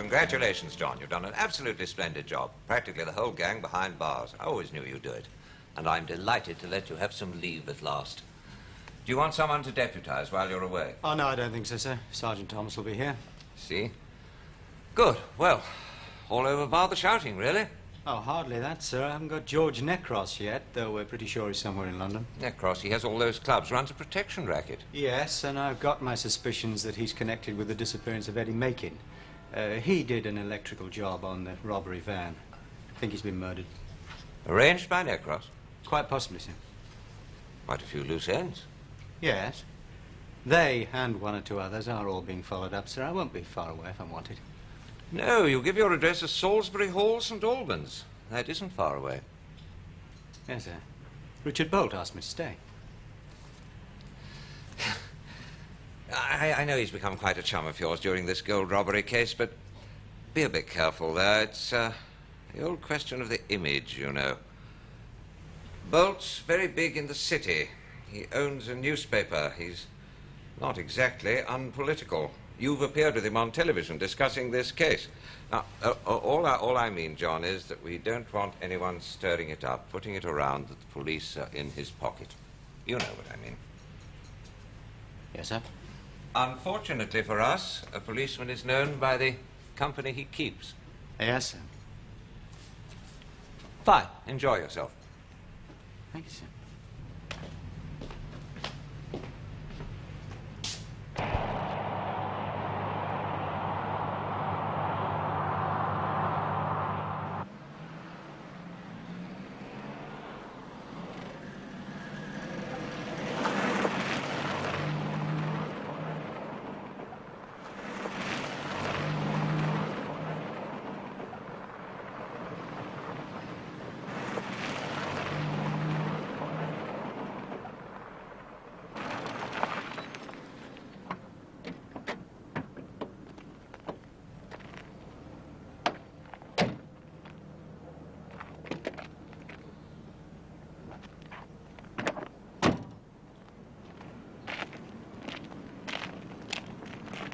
Congratulations, John. You've done an absolutely splendid job. Practically the whole gang behind bars. I always knew you'd do it. And I'm delighted to let you have some leave at last. Do you want someone to deputize while you're away? Oh, no, I don't think so, sir. Sergeant Thomas will be here. See? Good. Well, all over bar the shouting, really? Oh, hardly that, sir. I haven't got George Necros yet, though we're pretty sure he's somewhere in London. Necros, he has all those clubs, runs a protection racket. Yes, and I've got my suspicions that he's connected with the disappearance of Eddie Makin. He did an electrical job on the robbery van. I think he's been murdered. Arranged by Necros? Quite possibly, sir. Quite a few loose ends. Yes. They and one or two others are all being followed up, sir. I won't be far away if I'm wanted. No, you give your address as Salisbury Hall, St. Albans. That isn't far away. Yes, sir. Richard Bolt asked me to stay. I know he's become quite a chum of yours during this gold robbery case, but be a bit careful there. It's the old question of the image, you know. Bolt's very big in the city. He owns a newspaper. He's not exactly unpolitical. You've appeared with him on television discussing this case. Now, all I mean, John, is that we don't want anyone stirring it up, putting it around that the police are in his pocket. You know what I mean. Yes, sir. Unfortunately for us, a policeman is known by the company he keeps. Yes, sir. Fine. Enjoy yourself. Thank you, sir.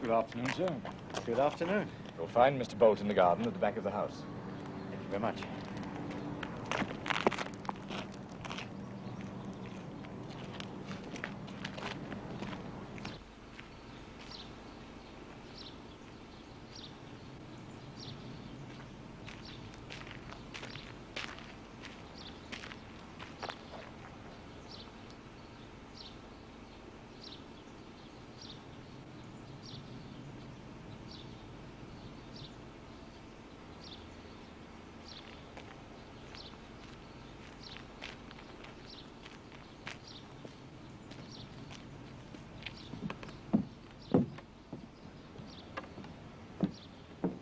Good afternoon, sir. Good afternoon. You'll find Mr. Bolt in the garden at the back of the house. Thank you very much.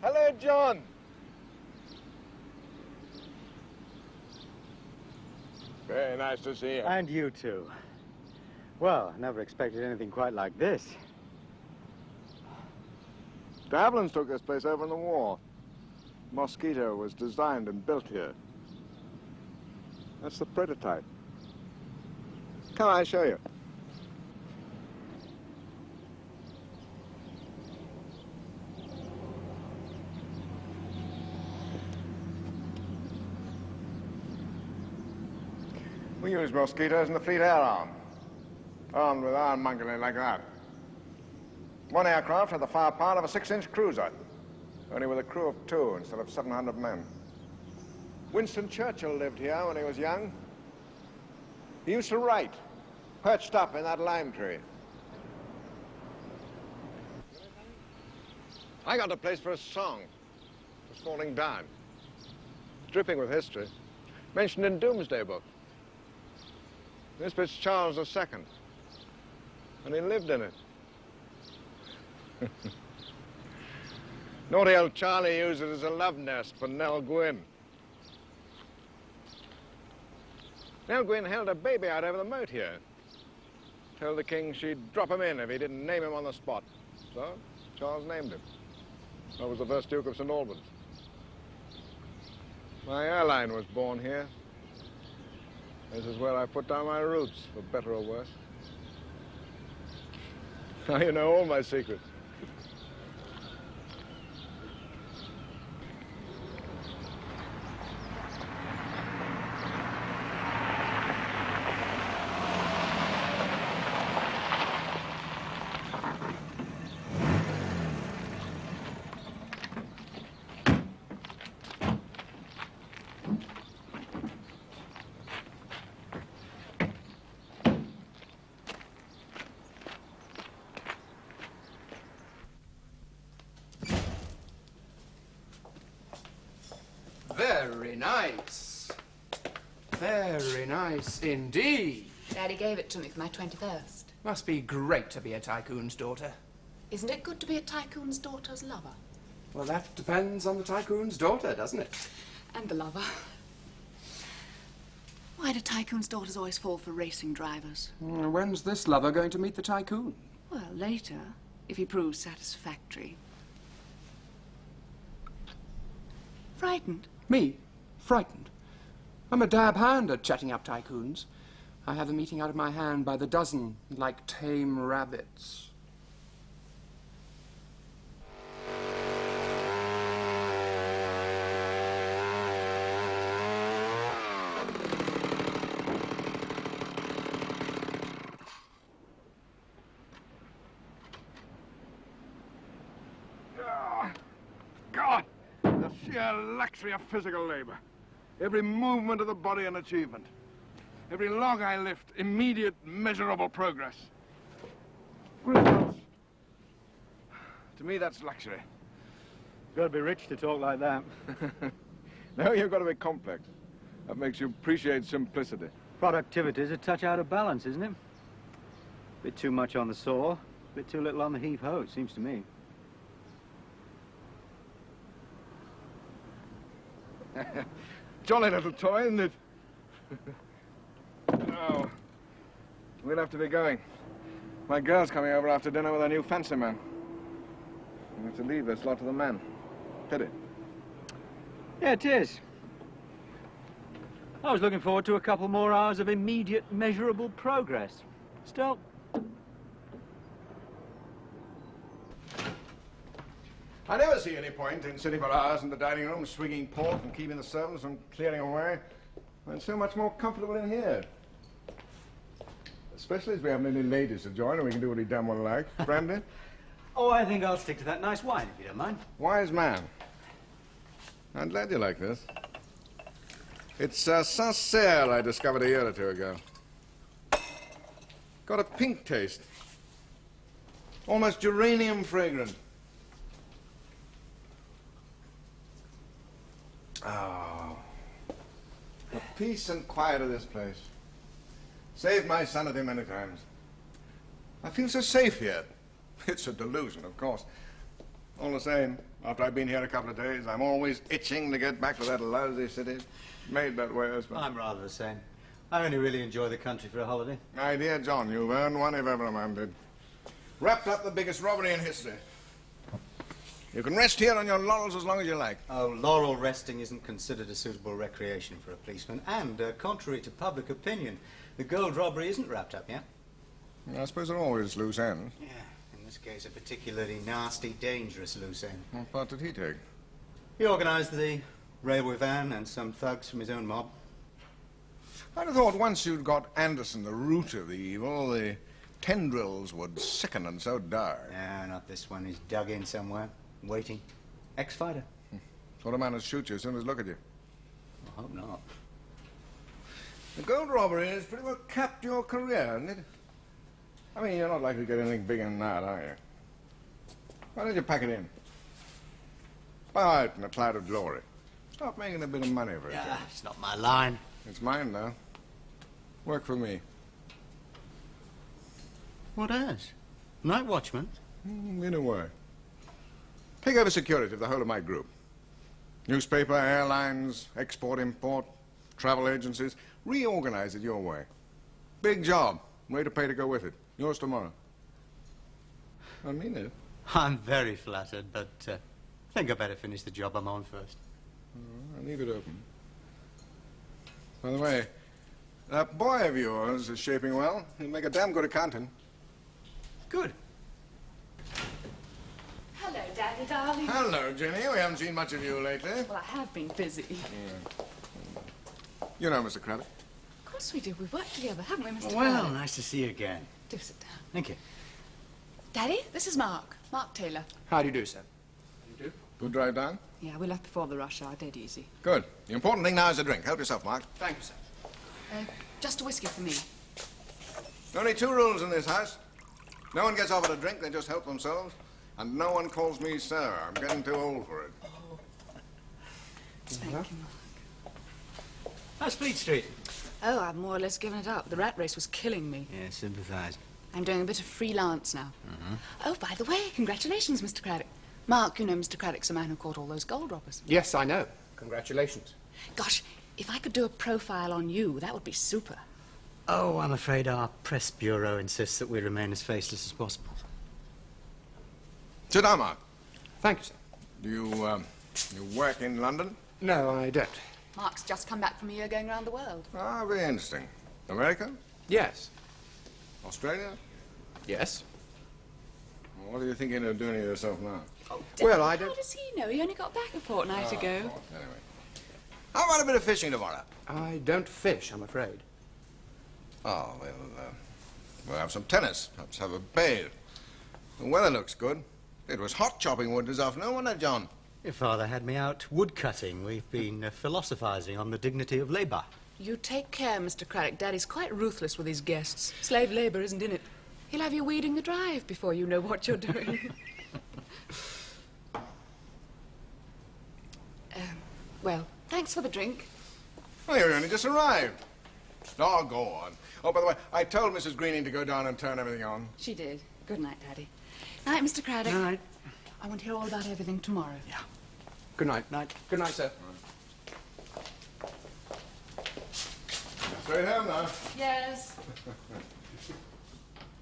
Hello, John. Very nice to see you. And you too. Well, never expected anything quite like this. De Havilland's took this place over in the war. Mosquito was designed and built here. That's the prototype. Come on, I'll show you. We use mosquitoes in the Fleet Air Arm, armed with ironmongery like that. One aircraft had the firepower of a 6-inch cruiser, only with a crew of 2 instead of 700 men. Winston Churchill lived here when he was young. He used to write, perched up in that lime tree. I got a place for a song. It's falling down. Dripping with history. Mentioned in Doomsday Book. This bit's Charles II, and he lived in it. Naughty old Charlie used it as a love nest for Nell Gwynn. Nell Gwynn held a baby out over the moat here. Told the king she'd drop him in if he didn't name him on the spot. So Charles named him. I was the first Duke of St. Albans. My airline was born here. This is where I put down my roots, for better or worse. Now you know all my secrets. nice. Very nice indeed. Daddy gave it to me for my 21st. Must be great to be a tycoon's daughter. Isn't it good to be a tycoon's daughter's lover? Well, that depends on the tycoon's daughter, doesn't it? And the lover. Why do tycoon's daughters always fall for racing drivers? When's this lover going to meet the tycoon? Well, later, if he proves satisfactory. Frightened? Me? Frightened? I'm a dab hand at chatting up tycoons. I have them eating out of my hand by the dozen, like tame rabbits. God! The sheer luxury of physical labor. Every movement of the body an achievement. Every log I lift, immediate, measurable progress. Results. To me, that's luxury. You've got to be rich to talk like that. No, you've got to be complex. That makes you appreciate simplicity. Productivity's a touch out of balance, isn't it? Bit too much on the saw, bit too little on the heave-ho, it seems to me. Jolly little toy, isn't it? Oh, we'll have to be going. My girl's coming over after dinner with her new fancy man. We'll have to leave this lot to the man. Pity. Yeah, it is. I was looking forward to a couple more hours of immediate, measurable progress. Still... I never see any point in sitting for hours in the dining room, swinging port and keeping the servants from clearing away. It's so much more comfortable in here. Especially as we haven't any ladies to join and we can do what we damn well like. Brandy? Oh, I think I'll stick to that nice wine, if you don't mind. Wise man. I'm glad you like this. It's Sancerre I discovered a year or two ago. Got a pink taste. Almost geranium fragrant. Oh. The peace and quiet of this place. Saved my sanity many times. I feel so safe here. It's a delusion, of course. All the same, after I've been here a couple of days, I'm always itching to get back to that lousy city. Made that way, I suppose. I'm rather the same. I only really enjoy the country for a holiday. My dear John, you've earned one if ever a man did. Wrapped up the biggest robbery in history. You can rest here on your laurels as long as you like. Oh, laurel resting isn't considered a suitable recreation for a policeman. And, contrary to public opinion, the gold robbery isn't wrapped up yet. I suppose they're always loose ends. Yeah, in this case, a particularly nasty, dangerous loose end. What part did he take? He organised the railway van and some thugs from his own mob. I'd have thought once you'd got Anderson, the root of the evil, the tendrils would sicken and so die. No, not this one. He's dug in somewhere, waiting. Ex-fighter. Sort of man would shoot you as soon as look at you. I hope not. The gold robbery has pretty well capped your career, hasn't it? I mean, you're not likely to get anything bigger than that, are you? Why don't you pack it in? Bow out in a cloud of glory. Stop making a bit of money for it. Yeah, it's not my line. It's mine now. Work for me. What as? Night watchman? In a way. Take over security of the whole of my group. Newspaper, airlines, export-import, travel agencies. Reorganize it your way. Big job. Rate of pay to go with it. Yours tomorrow. I mean it. I'm very flattered, but I think I better finish the job I'm on first. I'll leave it open. By the way, that boy of yours is shaping well. He'll make a damn good accountant. Good. Hello, Daddy, darling. Hello, Jenny. We haven't seen much of you lately. Well, I have been busy. You know Mr. Craddock. Of course we do. We've worked together, haven't we, Mr. Well, Craddock? nice to see you again. Do sit down. Thank you. Daddy, this is Mark. Mark Taylor. How do you do, sir? Good drive down? Yeah, we left before the rush hour. Dead easy. Good. The important thing now is a drink. Help yourself, Mark. Thank you, sir. Just a whiskey for me. Only two rules in this house. No one gets offered a drink, they just help themselves. And no one calls me sir. I'm getting too old for it. Thank you, Mark. How's Fleet Street? Oh, I've more or less given it up. The rat race was killing me. Yeah, sympathise. I'm doing a bit of freelance now. Oh, by the way, congratulations, Mr. Craddock. Mark, you know Mr. Craddock's the man who caught all those gold robbers. Yes, I know. Congratulations. Gosh, if I could do a profile on you, that would be super. Oh, I'm afraid our press bureau insists that we remain as faceless as possible. Sit down, Mark. Thank you, sir. Do you work in London? No, I don't. Mark's just come back from a year going around the world. Ah, very interesting. America? Yes. Australia? Yes. What are you thinking of doing to yourself now? Oh, Well, I don't- How does he know? He only got back a fortnight ago. Anyway. How about a bit of fishing tomorrow? I don't fish, I'm afraid. Oh, well, we'll have some tennis. Perhaps have a bathe. The weather looks good. It was hot chopping wood this afternoon, wasn't it, John? Your father had me out wood cutting. We've been philosophising on the dignity of labour. You take care, Mr. Craddock. Daddy's quite ruthless with his guests. Slave labour isn't in it. He'll have you weeding the drive before you know what you're doing. Well, thanks for the drink. Well, you only just arrived. Oh, go on. Oh, by the way, I told Mrs. Greening to go down and turn everything on. She did. Good night, Daddy. Night, Mr. Craddock. Night. I want to hear all about everything tomorrow. Yeah. Good night. Night. Good night, sir. Straight home now. Yes.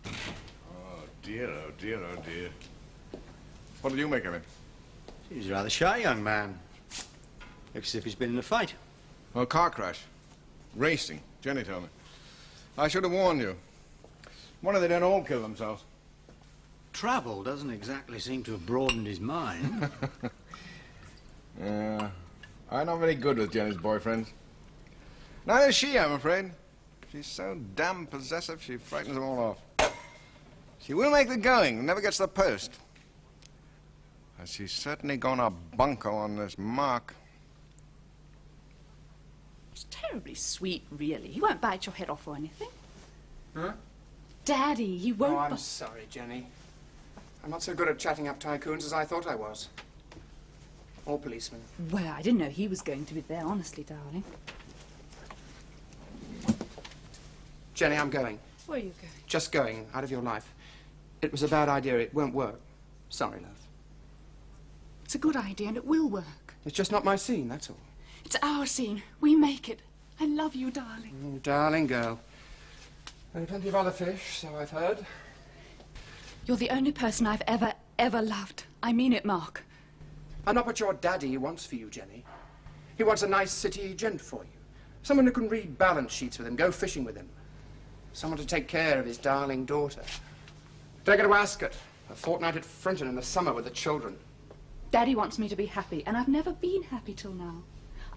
Oh, dear, oh, dear, oh, dear. What did you make of it? He's a rather shy young man. Looks as if he's been in a fight. Oh, car crash. Racing. Jenny told me. I should have warned you. Wonder they don't all kill themselves. Travel doesn't exactly seem to have broadened his mind. Yeah. I'm not very good with Jenny's boyfriends. Neither is she, I'm afraid. She's so damn possessive, she frightens them all off. She will make the going, never gets the post. But she's certainly gonna bunko on this Mark. It's terribly sweet, really. He won't bite your head off or anything. Huh? Daddy, he won't Oh, I'm bi- sorry, Jenny. I'm not so good at chatting up tycoons as I thought I was. Or policemen. Well, I didn't know he was going to be there, honestly, darling. Jenny, I'm going. Where are you going? Just going, out of your life. It was a bad idea. It won't work. Sorry, love. It's a good idea, and it will work. It's just not my scene, that's all. It's our scene. We make it. I love you, darling. Oh, darling girl. There are plenty of other fish, so I've heard. You're the only person I've ever loved. I mean it, Mark. I'm not what your daddy wants for you, Jenny. He wants a nice city gent for you. Someone who can read balance sheets with him, go fishing with him. Someone to take care of his darling daughter. Take her to Ascot, a fortnight at Frinton in the summer with the children. Daddy wants me to be happy, and I've never been happy till now.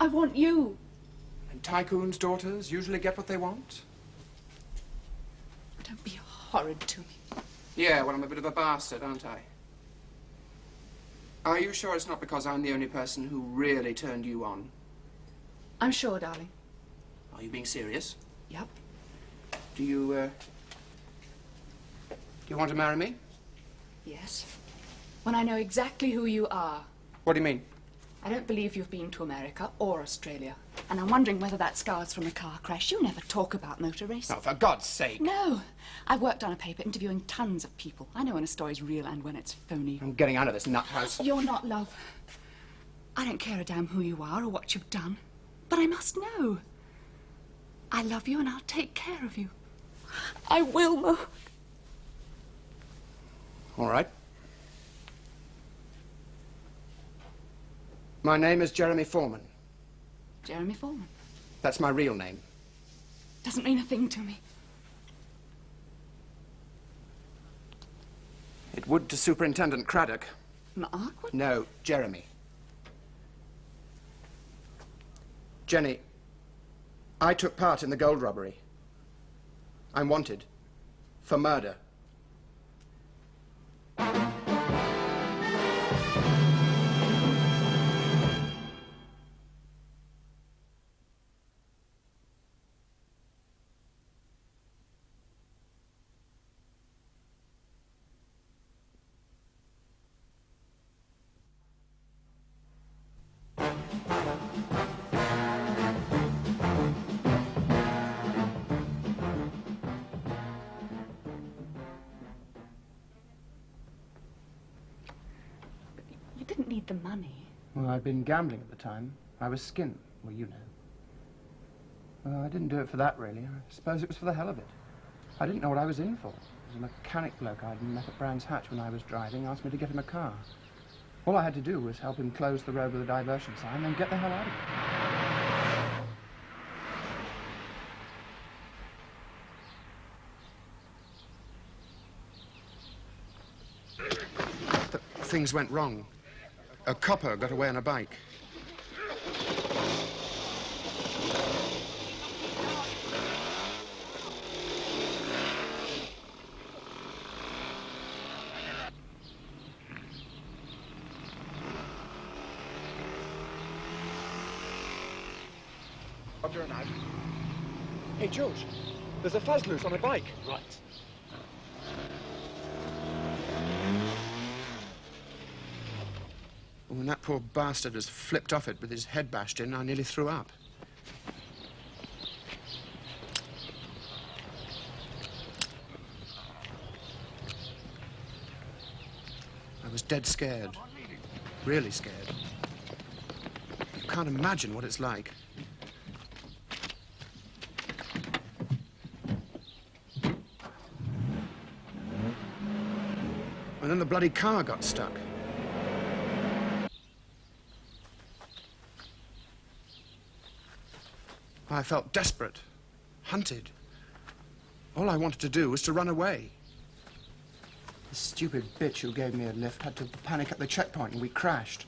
I want you. And tycoons' daughters usually get what they want. Don't be horrid to me. Yeah, well, I'm a bit of a bastard, aren't I? Are you sure it's not because I'm the only person who really turned you on? I'm sure, darling. Are you being serious? Yep. Do you want to marry me? Yes. When I know exactly who you are. What do you mean? I don't believe you've been to America or Australia. And I'm wondering whether that scar's from a car crash. You never talk about motor racing. Oh, for God's sake. No. I've worked on a paper interviewing tons of people. I know when a story's real and when it's phony. I'm getting out of this nut house. You're not, love. I don't care a damn who you are or what you've done. But I must know. I love you and I'll take care of you. I will, Mark. All right. My name is Jeremy Foreman. Jeremy Foreman. That's my real name. Doesn't mean a thing to me. It would to Superintendent Craddock. Mark? What? No, Jeremy. Jenny, I took part in the gold robbery. I'm wanted for murder. need the money. Well, I'd been gambling at the time. I was skinned. Well, you know. Well, I didn't do it for that, really. I suppose it was for the hell of it. I didn't know what I was in for. It was a mechanic bloke I'd met at Brands Hatch when I was driving, asked me to get him a car. All I had to do was help him close the road with a diversion sign and then get the hell out of it. Things went wrong. A copper got away on a bike. Roger and out. Hey, George, there's a fuzz loose on a bike. Right. When that poor bastard has flipped off it with his head bashed in, I nearly threw up. I was dead scared. Really scared. You can't imagine what it's like. And then the bloody car got stuck. I felt desperate, hunted. All I wanted to do was to run away. The stupid bitch who gave me a lift had to panic at the checkpoint and we crashed.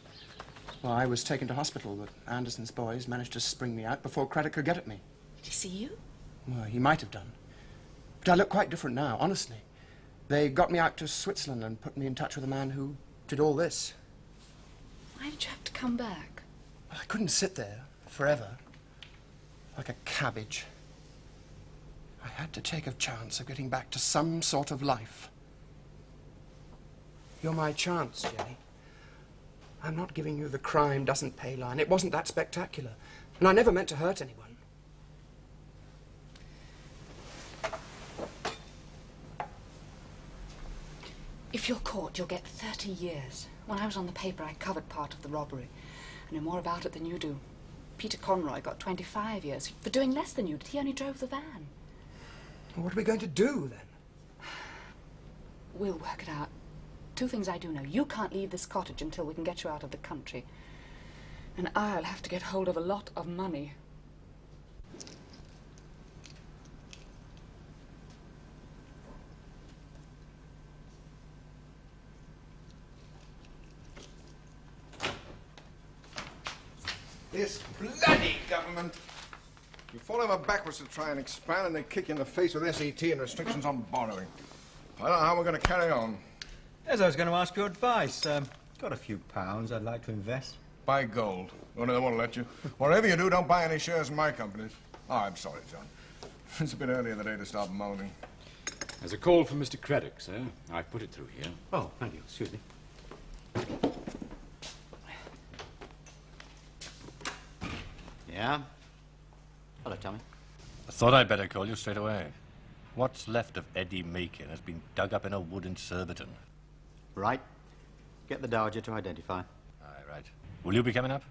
Well, I was taken to hospital, but Anderson's boys managed to spring me out before Craddock could get at me. Did he see you? Well, he might have done. But I look quite different now, honestly. They got me out to Switzerland and put me in touch with a man who did all this. Why did you have to come back? Well, I couldn't sit there forever, like a cabbage. I had to take a chance of getting back to some sort of life. You're my chance, Jenny. I'm not giving you the crime doesn't pay line. It wasn't that spectacular. And I never meant to hurt anyone. If you're caught, you'll get 30 years. When I was on the paper, I covered part of the robbery. I know more about it than you do. Peter Conroy got 25 years for doing less than you did. He only drove the van. Well, what are we going to do, then? We'll work it out. Two things I do know. You can't leave this cottage until we can get you out of the country. And I'll have to get hold of a lot of money. This bloody government. You fall over backwards to try and expand and they kick you in the face with SET and restrictions on borrowing. I don't know how we're going to carry on. As I was going to ask your advice, got a few pounds I'd like to invest. Buy gold. Only they won't let you. Whatever you do, don't buy any shares in my companies. Oh, I'm sorry, John. It's a bit early in the day to start moaning. There's a call from Mr. Craddock, sir. I've put it through here. Oh, thank you. Excuse me. Yeah? Hello, Tommy. I thought I'd better call you straight away. What's left of Eddie Macon has been dug up in a wood in Surbiton. Right. Get the Dowager to identify. Aye, right. Will you be coming up?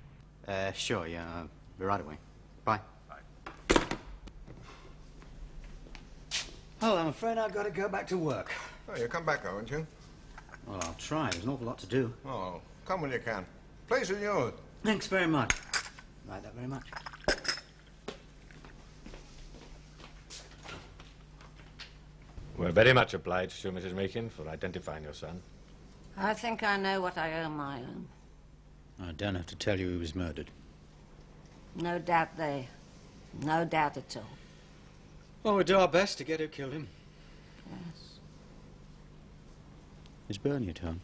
Sure, yeah. I'll be right away. Bye. Bye. Oh, I'm afraid I've got to go back to work. Oh, you'll come back, won't you? Well, I'll try. There's an awful lot to do. Oh, come when you can. Place is yours. Thanks very much. Like that very much. We're very much obliged to you, Mrs. Macon, for identifying your son. I think I know what I owe my own. I don't have to tell you he was murdered. No doubt there. No doubt at all. Well, we'll do our best to get who killed him. Yes. Is Bernie at home?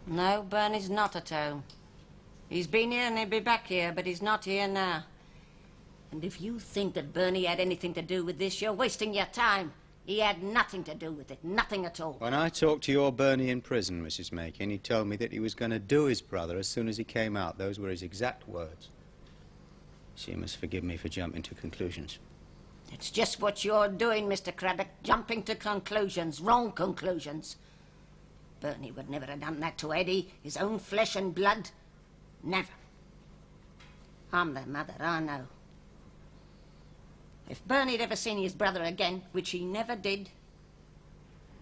No, Bernie's not at home. He's been here and he'll be back here, but he's not here now. And if you think that Bernie had anything to do with this, you're wasting your time. He had nothing to do with it, nothing at all. When I talked to your Bernie in prison, Mrs. Macon, he told me that he was going to do his brother as soon as he came out. Those were his exact words. So you must forgive me for jumping to conclusions. It's just what you're doing, Mr. Craddock, jumping to conclusions, wrong conclusions. Bernie would never have done that to Eddie, his own flesh and blood. Never. I'm their mother, I know. If Bernie'd ever seen his brother again, which he never did,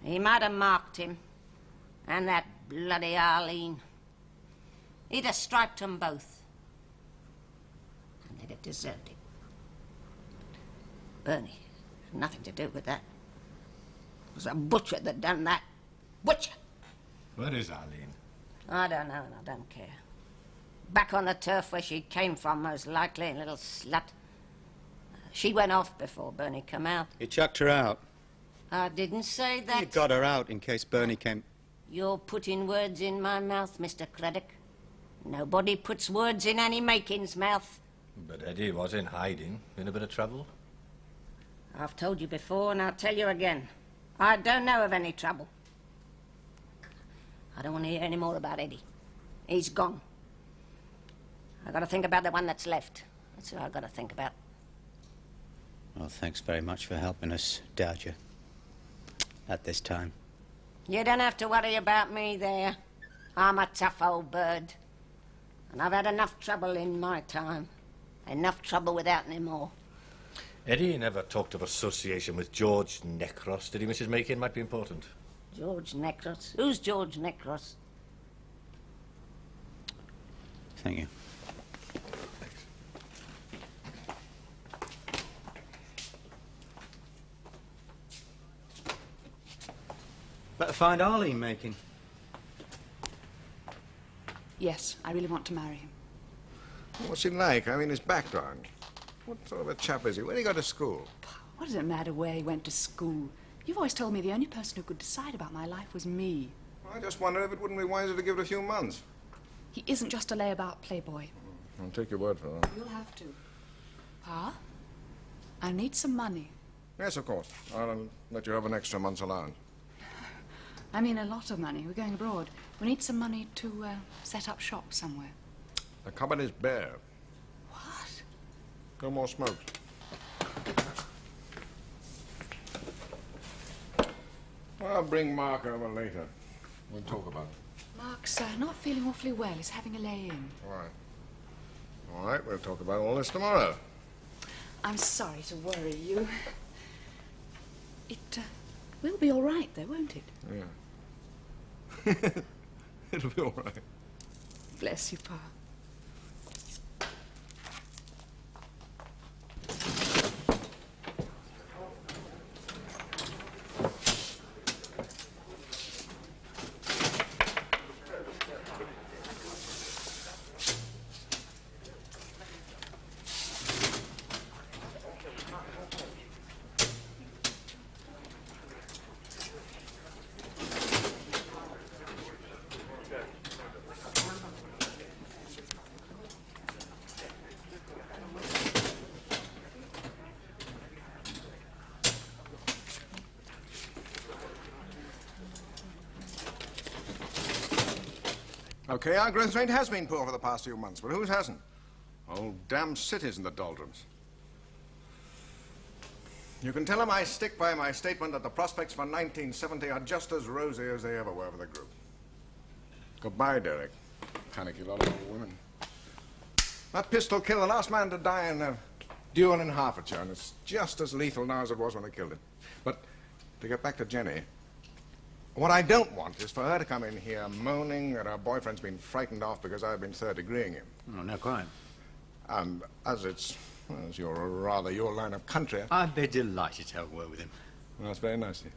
he might have marked him. And that bloody Arlene. He'd have striped them both. And they'd have deserved it. Bernie had nothing to do with that. It was a butcher that done that. Butcher! Where is Arlene? I don't know, and I don't care. Back on the turf where she came from, most likely, little slut. She went off before Bernie come out. You chucked her out. I didn't say that. You got her out in case Bernie came... You're putting words in my mouth, Mr. Craddock. Nobody puts words in Annie Makin's mouth. But Eddie was in hiding, in a bit of trouble. I've told you before, and I'll tell you again. I don't know of any trouble. I don't want to hear any more about Eddie. He's gone. I've got to think about the one that's left. That's what I've got to think about. Well, thanks very much for helping us, Dodger. At this time. You don't have to worry about me there. I'm a tough old bird. And I've had enough trouble in my time. Enough trouble without any more. Eddie never talked of association with George Necros, did he, Mrs. Makin? Might be important. George Necros? Who's George Necros? Thank you. Better find Arlene Makin. Yes, I really want to marry him. What's he like? I mean, his background. What sort of a chap is he? Where did he go to school? What does it matter where he went to school? You've always told me the only person who could decide about my life was me. I just wonder if it wouldn't be wiser to give it a few months. He isn't just a layabout playboy. I'll take your word for that. You'll have to. Pa? I need some money. Yes, of course. I'll let you have an extra month's allowance. I mean a lot of money. We're going abroad. We need some money to set up shop somewhere. The cupboard is bare. What? No more smokes. I'll bring Mark over later. We'll talk about it. Mark's not feeling awfully well. He's having a lay-in. All right. All right, we'll talk about all this tomorrow. I'm sorry to worry you. It will be all right, though, won't it? Yeah. It'll be all right. Bless you, Pa. Okay, our growth rate has been poor for the past few months, but whose hasn't? Whole damn cities in the doldrums. You can tell them I stick by my statement that the prospects for 1970 are just as rosy as they ever were for the group. Goodbye, Derek. Panicky lot of old women. That pistol killed the last man to die in a duel in Hertfordshire, and it's just as lethal now as it was when they killed him. But to get back to Jenny, what I don't want is for her to come in here moaning that her boyfriend's been frightened off because I've been third-degreeing him. Oh, no crime. And as it's, well, as you're rather your line of country... I'd be delighted to have a word with him. Well, that's very nice of you.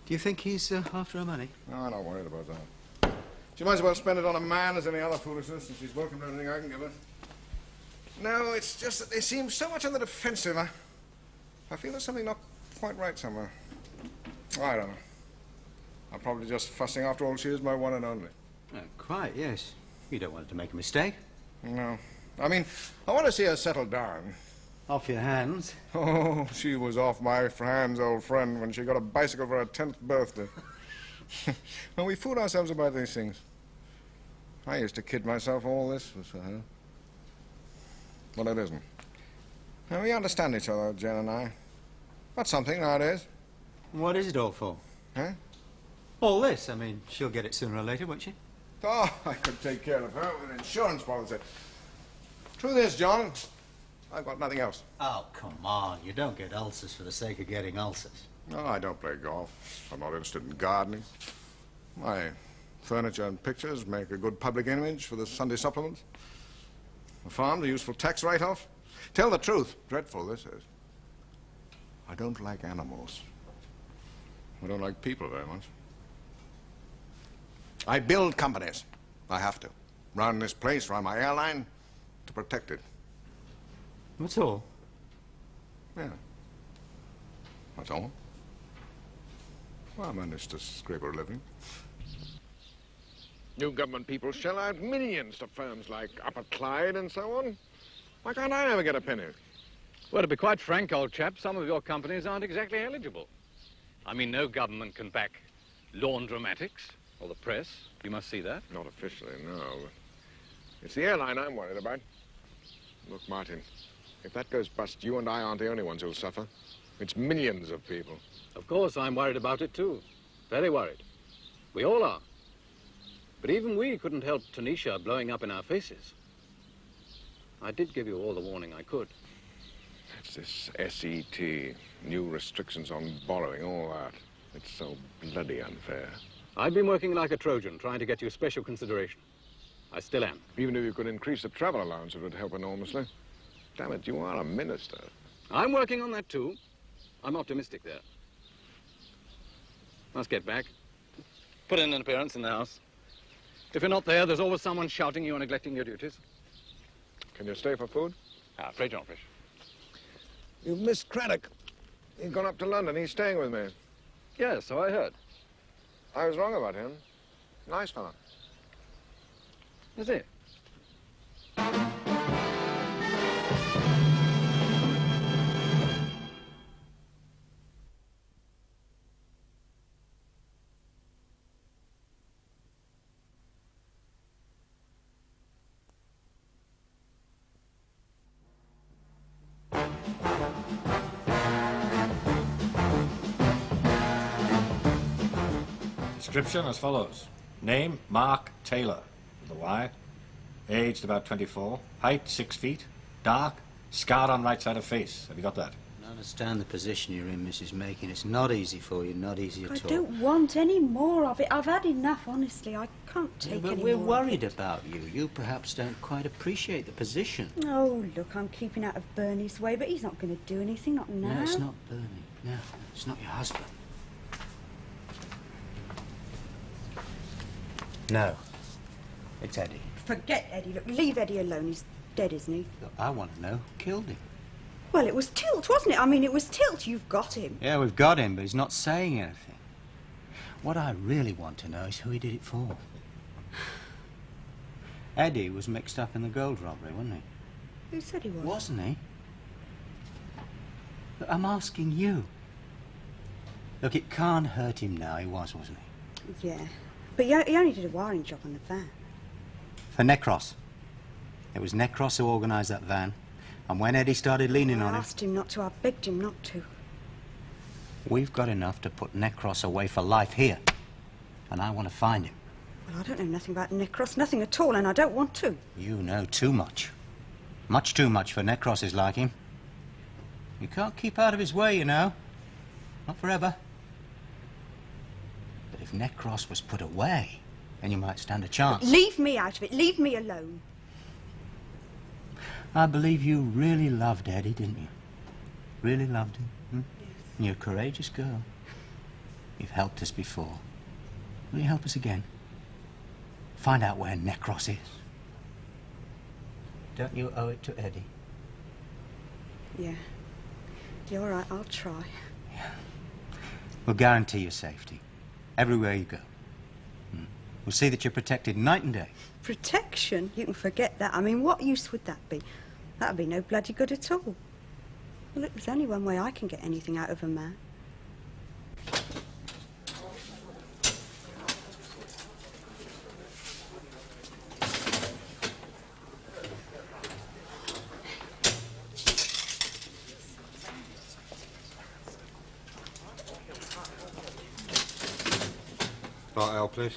Do you think he's after her money? No, I'm not worried about that. She might as well spend it on a man as any other foolishness, and she's welcome to anything I can give her. No, it's just that they seem so much on the defensive. I feel there's something not quite right somewhere. I don't know. I'm probably just fussing after all she is my one and only. Quite, yes. You don't want her to make a mistake. No. I mean, I want to see her settle down. Off your hands. Oh, she was off my hands, old friend, when she got a bicycle for her 10th birthday. And we fool ourselves about these things. I used to kid myself all this was for her. Well, it isn't. Now, we understand each other, Jen and I. That's something nowadays. What is it all for? Huh? All this, I mean, she'll get it sooner or later, won't she? Oh, I could take care of her with an insurance policy. Truth is, John, I've got nothing else. Oh, come on. You don't get ulcers for the sake of getting ulcers. No, I don't play golf. I'm not interested in gardening. My furniture and pictures make a good public image for the Sunday supplements. The farm's a useful tax write-off. Tell the truth. Dreadful, this is. I don't like animals. I don't like people very much. I build companies. I have to. Run this place, run my airline, to protect it. That's all? Yeah. That's all. Well, I managed to scrape a living. New government people shell out millions to firms like Upper Clyde and so on. Why can't I ever get a penny? Well, to be quite frank, old chap, some of your companies aren't exactly eligible. I mean, no government can back laundromatics or the press. You must see that. Not officially, no. It's the airline I'm worried about. Look, Martin, if that goes bust, you and I aren't the only ones who'll suffer. It's millions of people. Of course, I'm worried about it, too. Very worried. We all are. But even we couldn't help Tunisia blowing up in our faces. I did give you all the warning I could. It's this SET, new restrictions on borrowing, all that. It's so bloody unfair. I've been working like a Trojan, trying to get you special consideration. I still am. Even if you could increase the travel allowance, it would help enormously. Damn it, you are a minister. I'm working on that, too. I'm optimistic there. Must get back. Put in an appearance in the house. If you're not there, there's always someone shouting you and neglecting your duties. Can you stay for food? Afraid not, Fish. You've missed Craddock. He's gone up to London. He's staying with me. Yes, so I heard. I was wrong about him. Nice fella. Is he? Description as follows. Name, Mark Taylor, with a Y. Aged about 24. Height, 6 feet. Dark. Scar on right side of face. Have you got that? I understand the position you're in, Mrs. Macon. It's not easy for you, not easy at all. I don't want any more of it. I've had enough, honestly. I can't take but any we're more worried of it. about you. You perhaps don't quite appreciate the position. Oh, look, I'm keeping out of Bernie's way, but he's not going to do anything, not now. No, it's not Bernie. No, it's not your husband. No, it's Eddie. Forget Eddie. Look, leave Eddie alone. He's dead, isn't he? Look, I want to know who killed him. Well, it was Tilt, wasn't it? I mean, it was Tilt. You've got him. Yeah, we've got him, but he's not saying anything. What I really want to know is who he did it for. Eddie was mixed up in the gold robbery, wasn't he? Who said he was? Wasn't he? Look, I'm asking you. Look, it can't hurt him now. He was, wasn't he? Yeah. But he only did a wiring job on the van. For Necros. It was Necros who organised that van. And when Eddie started leaning on I him... asked him not to. I begged him not to. We've got enough to put Necros away for life here. And I want to find him. Well, I don't know nothing about Necros, nothing at all, and I don't want to. You know too much. Much too much for Necros's liking. You can't keep out of his way, you know. Not forever. But if Necros was put away, then you might stand a chance. Leave me out of it. Leave me alone. I believe you really loved Eddie, didn't you? Really loved him. Hmm? Yes. You're a courageous girl. You've helped us before. Will you help us again? Find out where Necros is. Don't you owe it to Eddie? Yeah. You're all right. I'll try. Yeah. We'll guarantee your safety. Everywhere you go. Hmm? We'll see that you're protected night and day. Protection? You can forget that. I mean, what use would that be? That'd be no bloody good at all. Well, look, there's only one way I can get anything out of a man. Right, Al, please.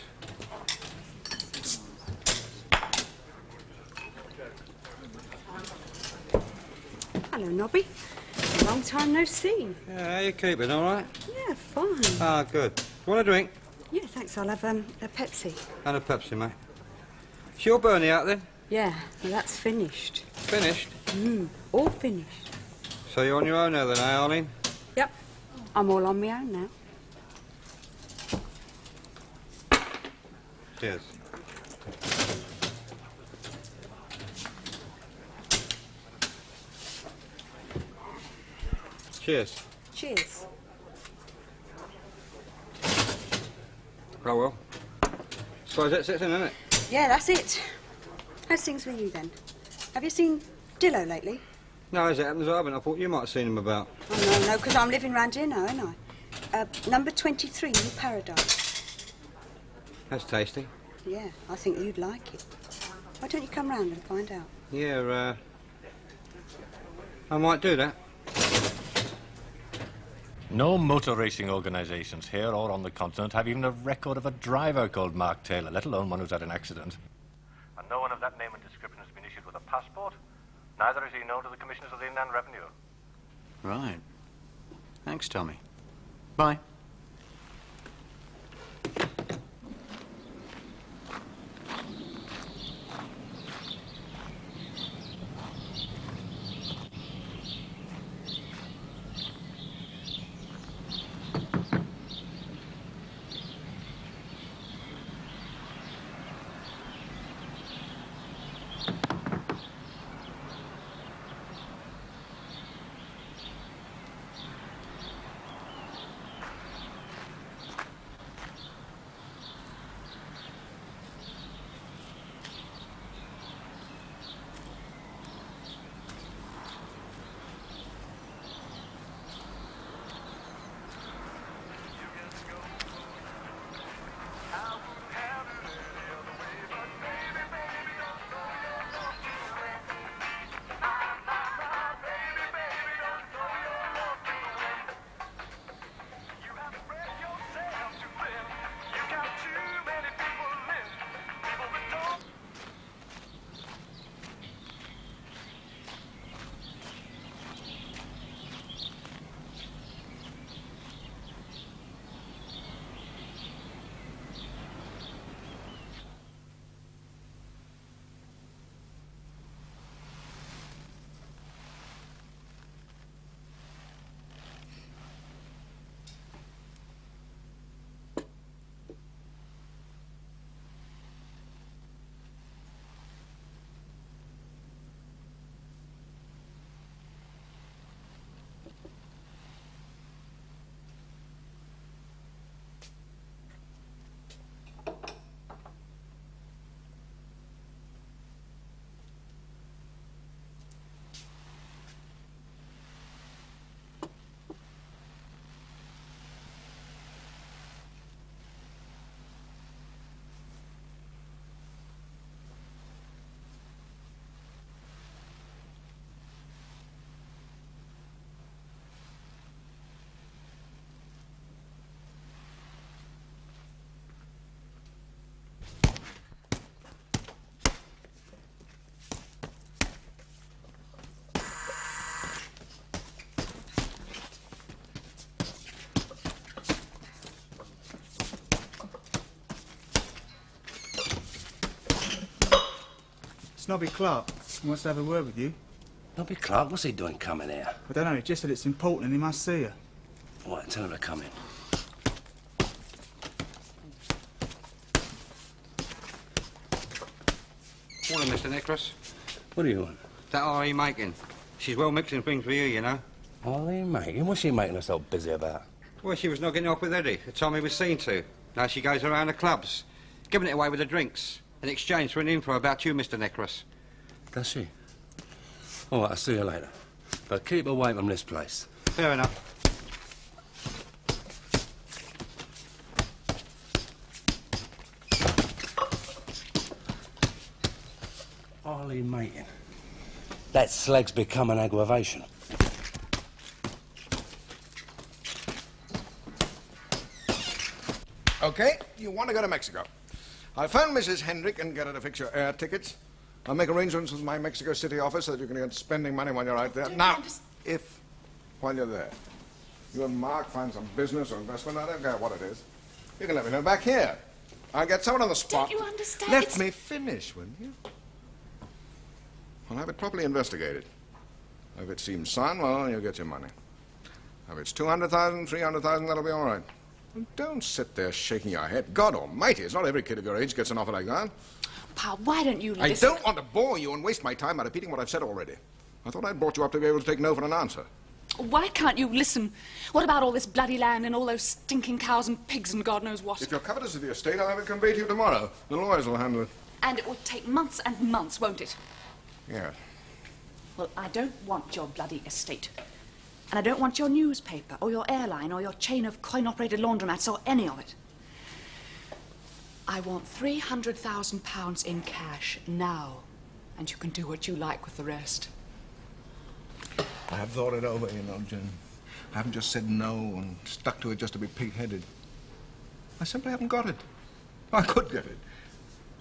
Hello, Nobby. Long time no see. Yeah, how you keeping, all right? Yeah, fine. Ah, good. You want a drink? Yeah, thanks. I'll have a Pepsi. And a Pepsi, mate. Is your Bernie out then? Yeah, well, that's finished. Finished? All finished. So you're on your own now then, eh, Arlene? Yep, I'm all on my own now. Cheers. Cheers. Cheers. Oh, well. Suppose that's it then, isn't it? Yeah, that's it. How's things with you then? Have you seen Dillo lately? No, as it happens, I haven't. I thought you might have seen him about. Oh, no, because I'm living round here now, ain't I? Number 23, New Paradise. That's tasty. Yeah, I think you'd like it. Why don't you come round and find out? Yeah, I might do that. No motor racing organisations here or on the continent have even a record of a driver called Mark Taylor, let alone one who's had an accident. And no one of that name and description has been issued with a passport. Neither is he known to the Commissioners of the Inland Revenue. Right. Thanks, Tommy. Bye. Snobby Clark. He wants to have a word with you. Nobby Clark, what's he doing coming here? I don't know, he just said it's important and he must see you. All right, tell him to come in. Morning, Mr. Nicholas. What do you want? That Arlie making. She's well mixing things for you, you know. Arlie making? What's she making herself busy about? Well, she was not getting off with Eddie, the time he was seen to. Now she goes around the clubs, giving it away with the drinks, in exchange for an info about you, Mr. Nicholas. Does she? All right, I'll see you later. But keep away from this place. Fair enough. Arlie mating. That slag's become an aggravation. Okay, you want to go to Mexico. I'll phone Mrs. Hendrick and get her to fix your air tickets. I'll make arrangements with my Mexico City office so that you can get spending money while you're out there. Now, if, while you're there, you and Mark find some business or investment, I don't care what it is, you can let me know back here. I'll get someone on the spot. Don't you understand? Let me finish, will you? I'll have it properly investigated. If it seems sound, well, you'll get your money. If it's 200,000, 300,000, that'll be all right. And don't sit there shaking your head. God almighty, it's not every kid of your age gets an offer like that. Pa, why don't you listen? I don't want to bore you and waste my time by repeating what I've said already. I thought I'd brought you up to be able to take no for an answer. Why can't you listen? What about all this bloody land and all those stinking cows and pigs and God knows what? If you're covetous of the estate, I'll have it conveyed to you tomorrow. The lawyers will handle it. And it will take months and months, won't it? Yeah. Well, I don't want your bloody estate. And I don't want your newspaper, or your airline, or your chain of coin-operated laundromats, or any of it. I want £300,000 in cash now, and you can do what you like with the rest. I have thought it over, you know, Jen. I haven't just said no and stuck to it just to be pig-headed. I simply haven't got it. I could get it.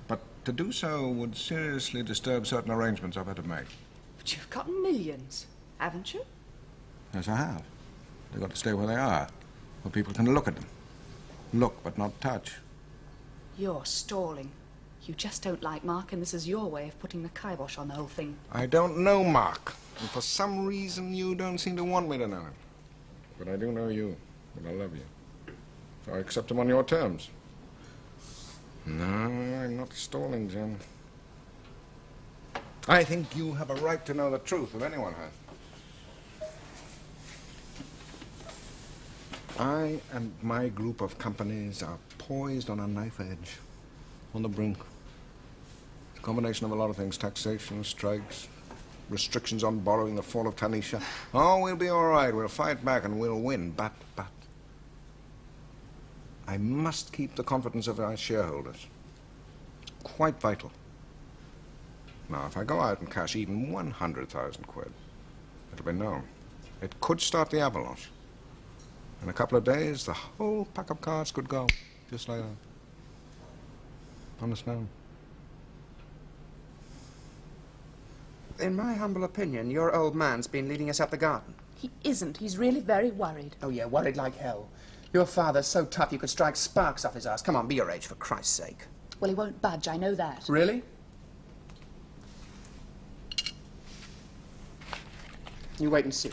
But to do so would seriously disturb certain arrangements I've had to make. But you've got millions, haven't you? Yes, I have. They've got to stay where they are, where people can look at them. Look, but not touch. You're stalling. You just don't like Mark, and this is your way of putting the kibosh on the whole thing. I don't know Mark, and for some reason you don't seem to want me to know him. But I do know you, and I love you. So I accept him on your terms. No, I'm not stalling, Jen. I think you have a right to know the truth, if anyone has. I and my group of companies are poised on a knife edge, on the brink. It's a combination of a lot of things: taxation, strikes, restrictions on borrowing, the fall of Tanisha. Oh, we'll be all right. We'll fight back and we'll win. But I must keep the confidence of our shareholders. Quite vital. Now, if I go out and cash even 100,000 quid, it'll be known. It could start the avalanche. In a couple of days, the whole pack of cards could go, just like that. Understand? In my humble opinion, your old man's been leading us up the garden. He isn't. He's really very worried. Oh, yeah, worried like hell. Your father's so tough you could strike sparks off his ass. Come on, be your age, for Christ's sake. Well, he won't budge, I know that. Really? You wait and see.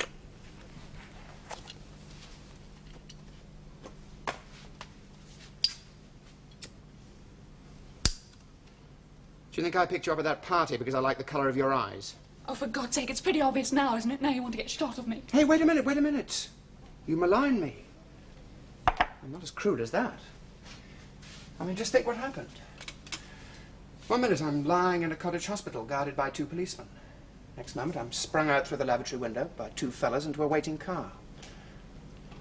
Do you think I picked you up at that party because I like the colour of your eyes? Oh, for God's sake, it's pretty obvious now, isn't it? Now you want to get shot of me. Hey, wait a minute. You malign me. I'm not as crude as that. I mean, just think what happened. One minute I'm lying in a cottage hospital guarded by 2 policemen. Next moment I'm sprung out through the lavatory window by 2 fellas into a waiting car.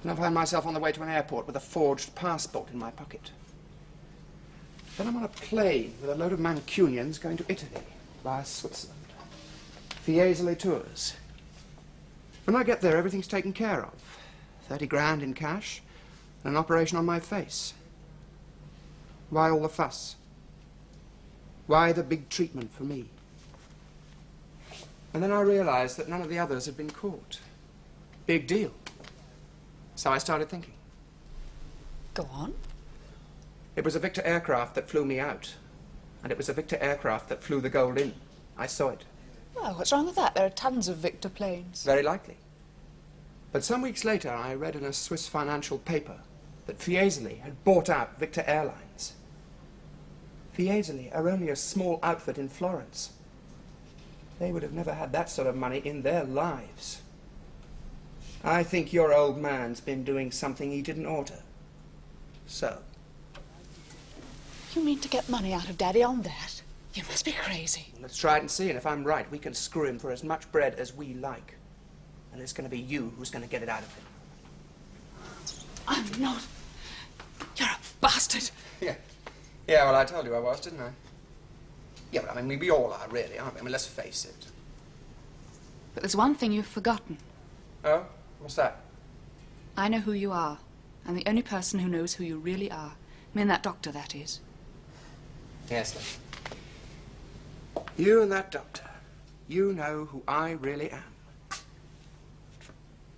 And I find myself on the way to an airport with a forged passport in my pocket. Then I'm on a plane with a load of Mancunians going to Italy via Switzerland. Fiesole tours. When I get there, everything's taken care of. 30 grand in cash and an operation on my face. Why all the fuss? Why the big treatment for me? And then I realized that none of the others had been caught. Big deal. So I started thinking. Go on. It was a Victor aircraft that flew me out. And it was a Victor aircraft that flew the gold in. I saw it. Well, what's wrong with that? There are tons of Victor planes. Very likely. But some weeks later, I read in a Swiss financial paper that Fiesole had bought out Victor Airlines. Fiesole are only a small outfit in Florence. They would have never had that sort of money in their lives. I think your old man's been doing something he didn't ought to. So. You mean to get money out of Daddy on that? You must be crazy. Let's try it and see, and if I'm right, we can screw him for as much bread as we like. And it's going to be you who's going to get it out of him. I'm not. You're a bastard. Yeah, well, I told you I was, didn't I? Yeah, but I mean, we all are, really, aren't we? I mean, let's face it. But there's one thing you've forgotten. Oh? What's that? I know who you are, and the only person who knows who you really are mean that doctor, that is. Yes, love. You and that doctor, you know who I really am.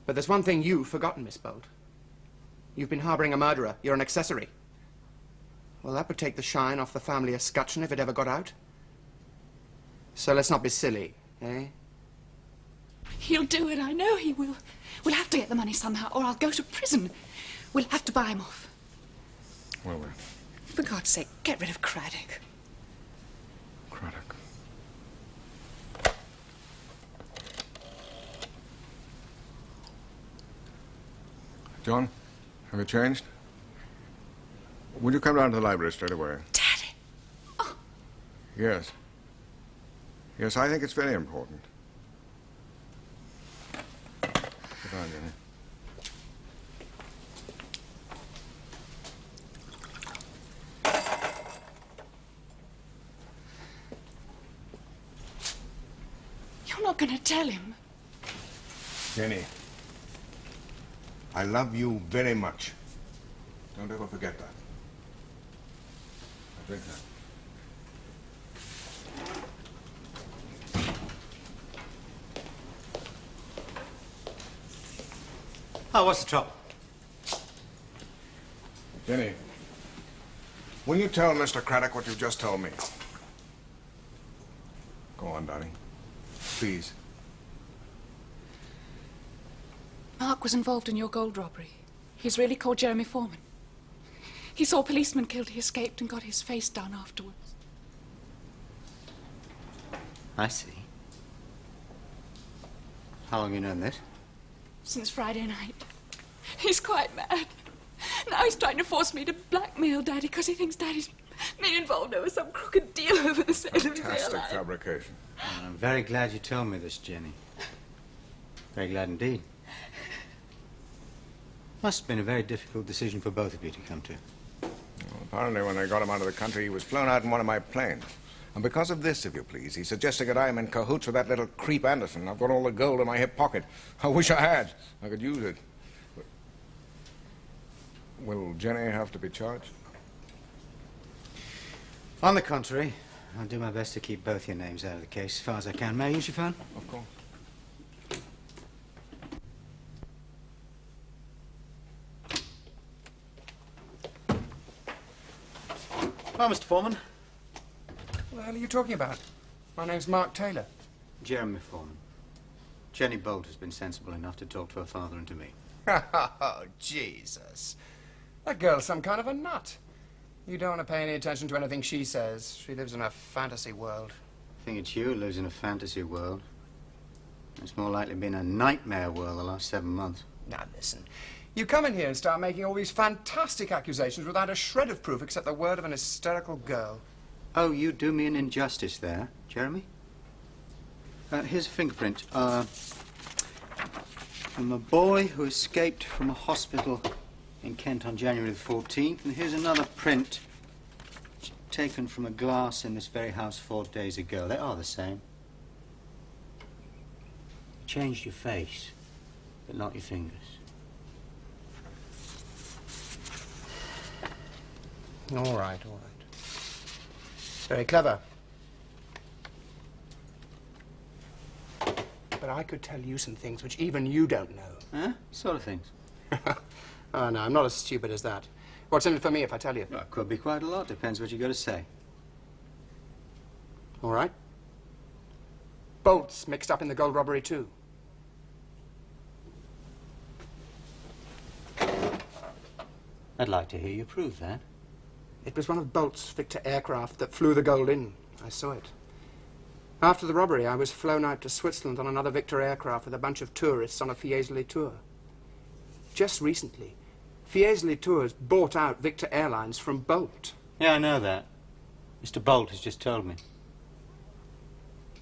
But there's one thing you've forgotten, Miss Bolt. You've been harbouring a murderer. You're an accessory. Well, that would take the shine off the family escutcheon if it ever got out. So let's not be silly, eh? He'll do it, I know he will. We'll have to get the money somehow, or I'll go to prison. We'll have to buy him off. Will we? For God's sake, get rid of Craddock. Craddock. John, have you changed? Would you come down to the library straight away? Daddy! Oh. Yes. Yes, I think it's very important. Sit down, Jenny. You're not going to tell him. Jenny, I love you very much. Don't ever forget that. Now drink that. Oh, what's the trouble? Jenny, will you tell Mr. Craddock what you've just told me? Go on, darling. Please. Mark was involved in your gold robbery. He's really called Jeremy Foreman. He saw a policeman killed, he escaped and got his face done afterwards. I see. How long have you known this? Since Friday night. He's quite mad. Now he's trying to force me to blackmail Daddy because he thinks Daddy's been involved over some crooked deal over the sale of his Fantastic airline. fabrication. I'm very glad you told me this, Jenny. Very glad indeed. Must have been a very difficult decision for both of you to come to. Well, apparently when I got him out of the country, he was flown out in one of my planes. And because of this, if you please, he's suggesting that I am in cahoots with that little creep Anderson. I've got all the gold in my hip pocket. I wish I had. I could use it. But will Jenny have to be charged? On the contrary, I'll do my best to keep both your names out of the case as far as I can. May I use your phone? Of course. Well, Mr. Foreman. What the hell are you talking about? My name's Mark Taylor. Jeremy Foreman. Jenny Bolt has been sensible enough to talk to her father and to me. Oh, Jesus. That girl's some kind of a nut. You don't want to pay any attention to anything she says. She lives in a fantasy world. I think it's you who lives in a fantasy world. It's more likely been a nightmare world the last 7 months. Now, listen. You come in here and start making all these fantastic accusations without a shred of proof except the word of an hysterical girl. Oh, you do me an injustice there, Jeremy. Here's a fingerprint. From a boy who escaped from a hospital in Kent on January the 14th. And here's another print taken from a glass in this very house 4 days ago. They are the same. You changed your face, but not your fingers. All right. Very clever. But I could tell you some things which even you don't know. Huh? Sort of things. Oh, no, I'm not as stupid as that. What's in it for me if I tell you? Well, it could be quite a lot. Depends what you got to say. All right. Bolt's mixed up in the gold robbery, too. I'd like to hear you prove that. It was one of Bolt's Victor aircraft that flew the gold in. I saw it. After the robbery, I was flown out to Switzerland on another Victor aircraft with a bunch of tourists on a Fiesole tour. Just recently, Fiesole Tours bought out Victor Airlines from Bolt. Yeah, I know that. Mr. Bolt has just told me.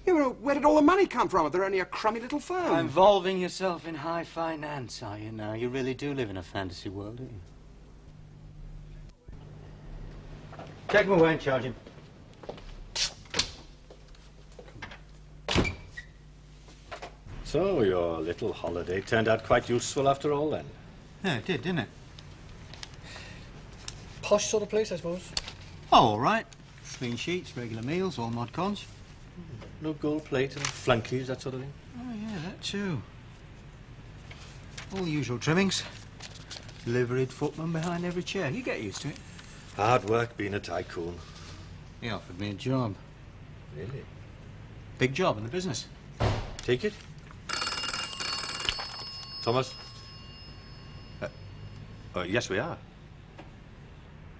Yeah, well, where did all the money come from if they're only a crummy little firm? Involving yourself in high finance, are you now? You really do live in a fantasy world, don't you? Take him away and charge him. So your little holiday turned out quite useful after all, then? Yeah, it did, didn't it? posh sort of place, I suppose. Oh, all right. Clean sheets, regular meals, all mod cons. No gold plate and flunkies, that sort of thing? Oh, yeah, that too. All the usual trimmings. Liveried footman behind every chair. You get used to it. Hard work being a tycoon. He offered me a job. Really? Big job in the business. Take it? Thomas? Yes, we are.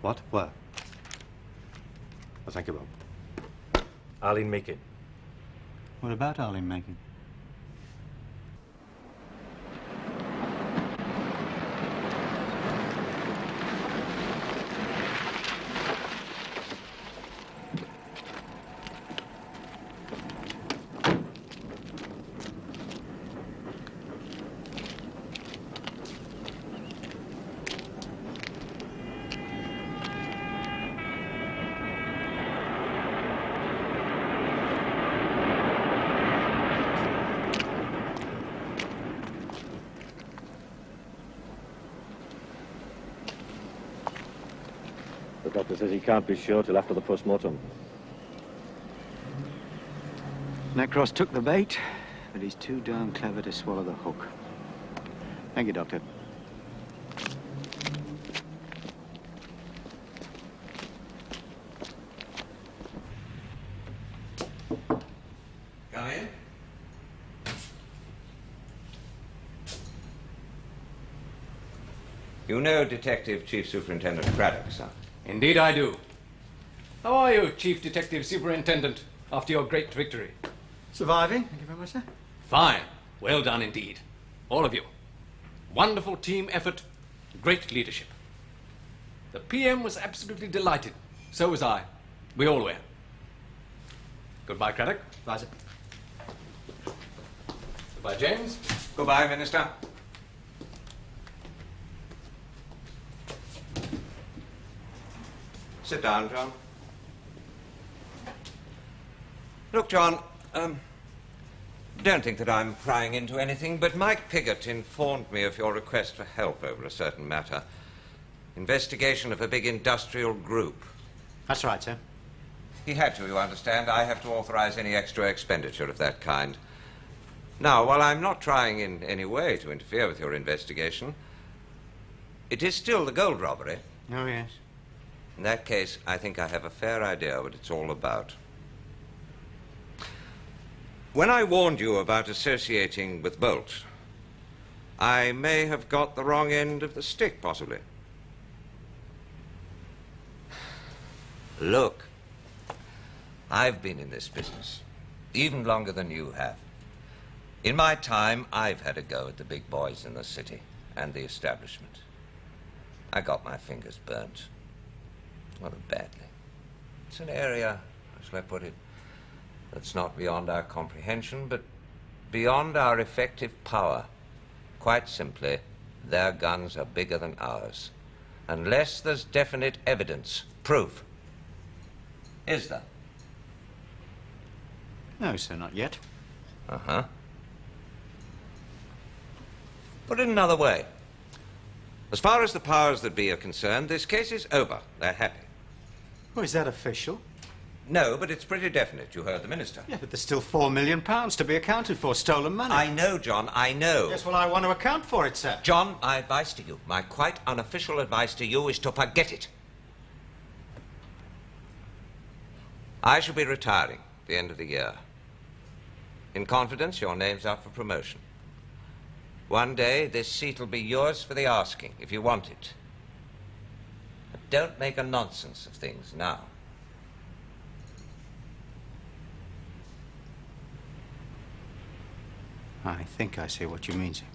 What? Where? Oh, thank you, Bob. Arlene Macon. What about Arlene Macon? The doctor says he can't be sure till after the post-mortem. Necros took the bait, but he's too darn clever to swallow the hook. Thank you, Doctor. Come in. You know Detective Chief Superintendent Craddock, sir? Indeed I do. How are you, Chief Detective Superintendent, after your great victory? Surviving. Thank you very much, sir. Fine. Well done indeed. All of you. Wonderful team effort, great leadership. The PM was absolutely delighted. So was I. We all were. Goodbye, Craddock. Bye, sir. Goodbye, James. Goodbye, Minister. Sit down, John. Look, John, don't think that I'm prying into anything, but Mike Piggott informed me of your request for help over a certain matter. Investigation of a big industrial group. That's right, sir. He had to, you understand. I have to authorize any extra expenditure of that kind. Now, while I'm not trying in any way to interfere with your investigation, it is still the gold robbery. Oh, yes. In that case, I think I have a fair idea what it's all about. When I warned you about associating with Bolt, I may have got the wrong end of the stick, possibly. Look, I've been in this business even longer than you have. In my time, I've had a go at the big boys in the city and the establishment. I got my fingers burnt. Rather badly. It's an area, how shall I put it, that's not beyond our comprehension, but beyond our effective power. Quite simply, their guns are bigger than ours. Unless there's definite evidence, proof. Is there? No, sir, not yet. Uh-huh. Put it another way. As far as the powers that be are concerned, this case is over. They're happy. Oh, is that official? No, but it's pretty definite. You heard the minister. Yeah, but there's still £4 million to be accounted for, stolen money. I know, John, I know. Yes, well, I want to account for it, sir. John, my advice to you, my quite unofficial advice to you is to forget it. I shall be retiring at the end of the year. In confidence, your name's up for promotion. One day, this seat will be yours for the asking, if you want it. But don't make a nonsense of things now. I think I see what you mean, sir.